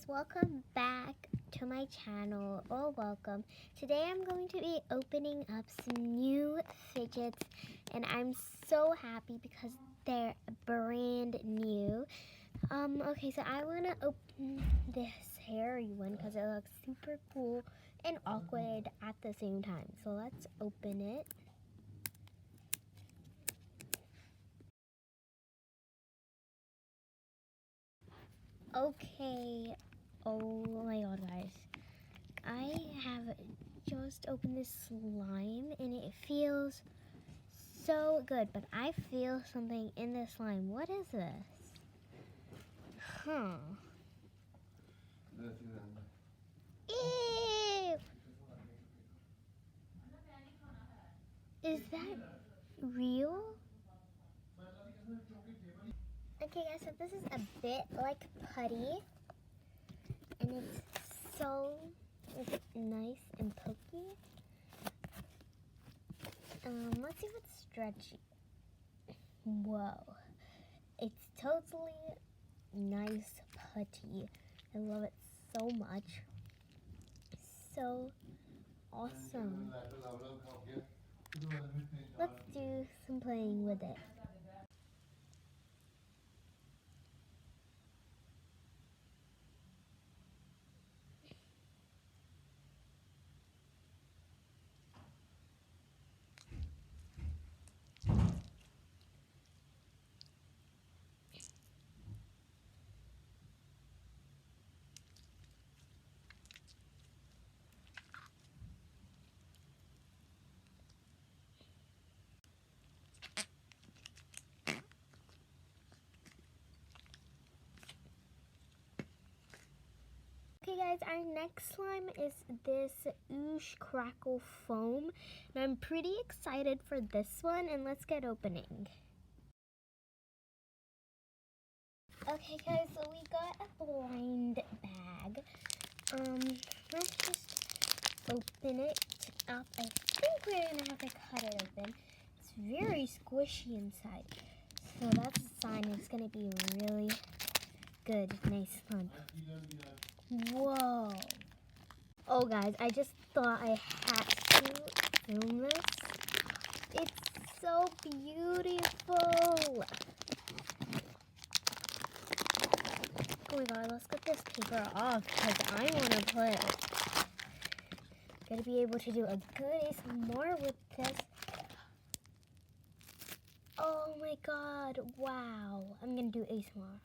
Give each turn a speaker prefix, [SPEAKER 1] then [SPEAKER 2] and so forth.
[SPEAKER 1] welcome back to my channel, or welcome. Today I'm going to be opening up some new fidgets, and I'm so happy because they're brand new. Okay, so I want to open this hairy one because it looks super cool and awkward at the same time. So let's open it. Okay, oh my god, guys. I have just opened this slime and it feels so good, but I feel something in this slime. What is this? Huh. Ew! Is that real? Okay guys, so this is a bit like putty, and it's so nice and pokey. Let's see if it's stretchy. Whoa. It's totally nice putty. I love it so much. So awesome. Let's do some playing with it. Okay guys, our next slime is this Oosh Crackle Foam, and I'm pretty excited for this one, and let's get opening. Okay guys, so we got a blind bag. Let's just open it up. I think we're gonna have to cut it open. It's very squishy inside, so that's a sign it's gonna be really good, nice slime. Whoa. Oh guys, I just thought I had to film this. It's so beautiful. Oh my god, let's get this paper off because I want to put. Gotta be able to do a good ASMR with this. Oh my god, wow. I'm gonna do ASMR.